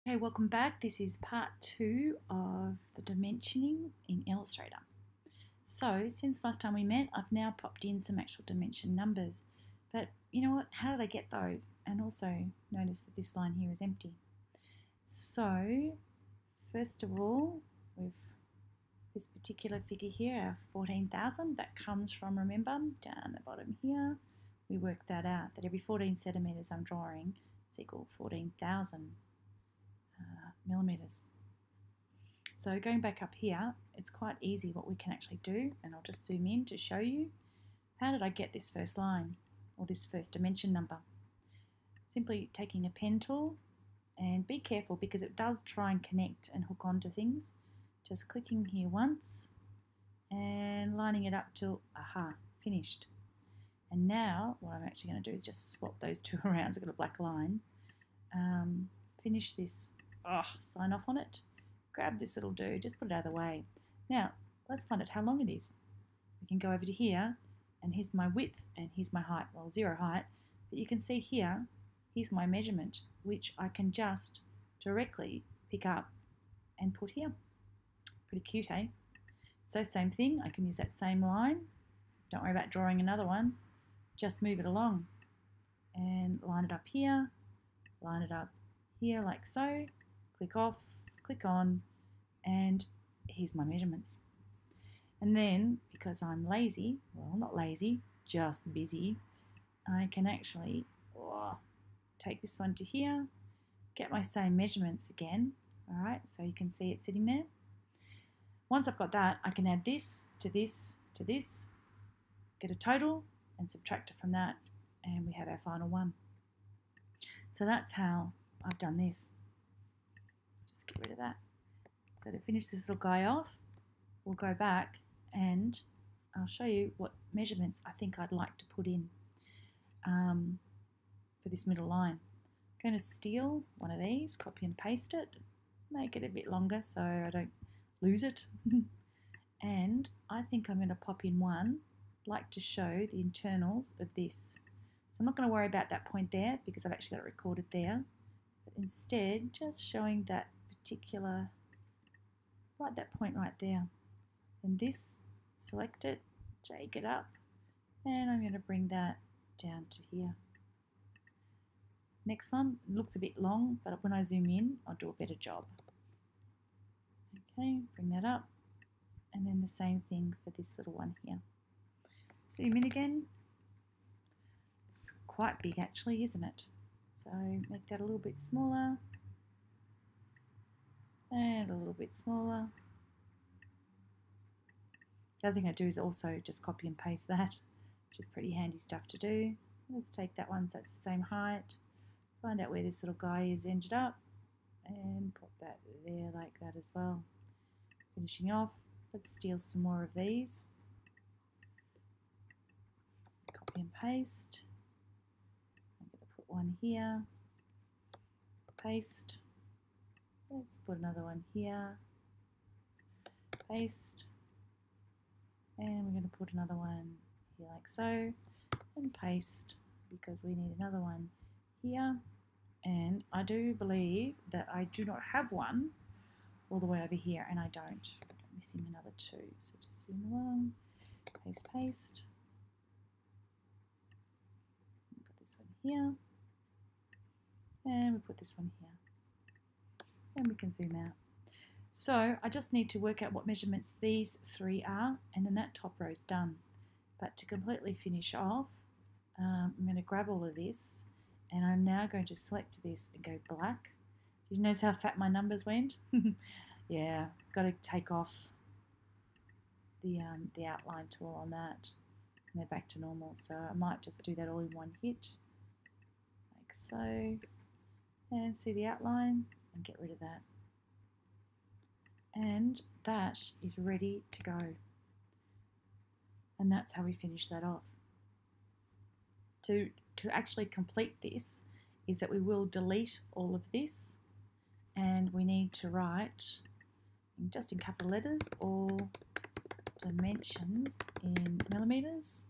Okay, welcome back. This is part 2 of the dimensioning in Illustrator. So, since last time we met, I've now popped in some actual dimension numbers. But you know what? How did I get those? And also notice that this line here is empty. So, first of all, with this particular figure here, our 14,000, that comes from, remember, down the bottom here, we worked that out, that every 14 centimetres I'm drawing is equal 14,000. Millimeters. So going back up here, it's quite easy what we can actually do, and I'll just zoom in to show you. How did I get this first line, or this first dimension number? Simply taking a pen tool, and be careful because it does try and connect and hook onto things. Just clicking here once, and lining it up till, aha, finished. And now, what I'm actually going to do is just swap those two around, so I've got a black line. Finish this. Sign off on it. Grab this little dude, just put it out of the way. Now, let's find out how long it is. We can go over to here, and here's my width, and here's my height. Well, 0 height, but you can see here, here's my measurement, which I can just directly pick up and put here. Pretty cute, eh? So same thing, I can use that same line. Don't worry about drawing another one. Just move it along and line it up here, line it up here like so. Click off, click on, and here's my measurements. And then, because I'm lazy, well, not lazy, just busy, I can actually take this one to here, get my same measurements again, all right, so you can see it sitting there. Once I've got that, I can add this to this to this, get a total, and subtract it from that, and we have our final one. So that's how I've done this. Just get rid of that. So to finish this little guy off, we'll go back and I'll show you what measurements I think I'd like to put in for this middle line. I'm going to steal one of these, copy and paste it, make it a bit longer so I don't lose it. And I think I'm going to pop in one, like to show the internals of this. So I'm not going to worry about that point there because I've actually got it recorded there. But instead, just showing that particular, right, that point right there. And this, select it, take it up, and I'm going to bring that down to here. Next one looks a bit long, but when I zoom in, I'll do a better job. Okay, bring that up, and then the same thing for this little one here. Zoom in again. It's quite big actually, isn't it? So make that a little bit smaller, and a little bit smaller. The other thing I do is also just copy and paste that, which is pretty handy stuff to do. Let's take that one so it's the same height, find out where this little guy is ended up, and put that there like that as well. Finishing off, let's steal some more of these. Copy and paste. I'm going to put one here, paste. Let's put another one here, paste, and we're going to put another one here like so, and paste because we need another one here. And I do believe that I do not have one all the way over here, and I don't. I'm missing another two, so just zoom along, paste, paste. Put this one here, and we put this one here. And we can zoom out. So I just need to work out what measurements these three are, and then that top row is done. But to completely finish off, I'm going to grab all of this, and I'm now going to select this and go black. Did you notice how fat my numbers went? Yeah, got to take off the outline tool on that, and they're back to normal. So I might just do that all in one hit, like so, and see the outline, and get rid of that. And that is ready to go. And that's how we finish that off. To actually complete this is that we will delete all of this, and we need to write, just in capital letters, all dimensions in millimeters.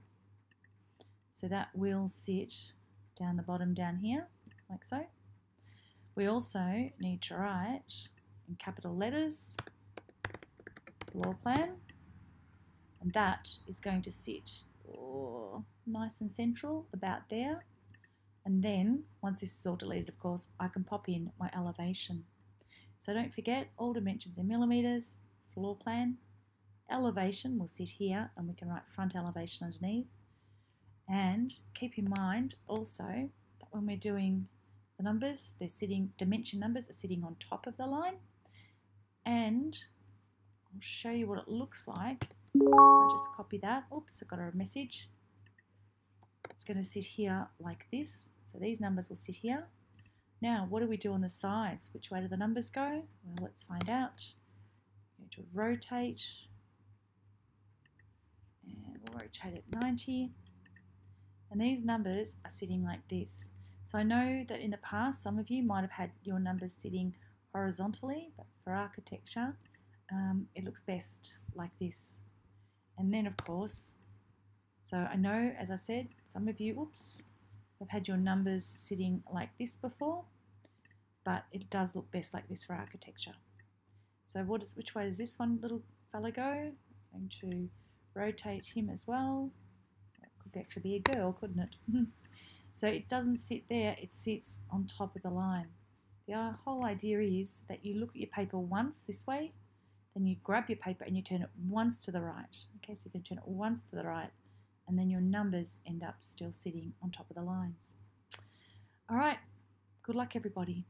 So that will sit down the bottom down here, like so. We also need to write in capital letters, floor plan, and that is going to sit nice and central about there. And then, once this is all deleted, of course, I can pop in my elevation. So don't forget, all dimensions in millimetres, floor plan, elevation will sit here, and we can write front elevation underneath. And keep in mind also that when we're doing the numbers, they're sitting, dimension numbers are sitting on top of the line. And I'll show you what it looks like. I'll just copy that. Oops, I got a message. It's going to sit here like this. So these numbers will sit here. Now, what do we do on the sides? Which way do the numbers go? Well, let's find out. I'm going to rotate. And we'll rotate it 90. And these numbers are sitting like this. So I know that in the past, some of you might have had your numbers sitting horizontally, but for architecture, it looks best like this. And then, of course, so I know, as I said, some of you, have had your numbers sitting like this before, but it does look best like this for architecture. So which way does this one little fella go? I'm going to rotate him as well. That could actually be a girl, couldn't it? So it doesn't sit there, it sits on top of the line. The whole idea is that you look at your paper once this way, then you grab your paper and you turn it once to the right. Okay, so you can turn it once to the right, and then your numbers end up still sitting on top of the lines. All right, good luck everybody.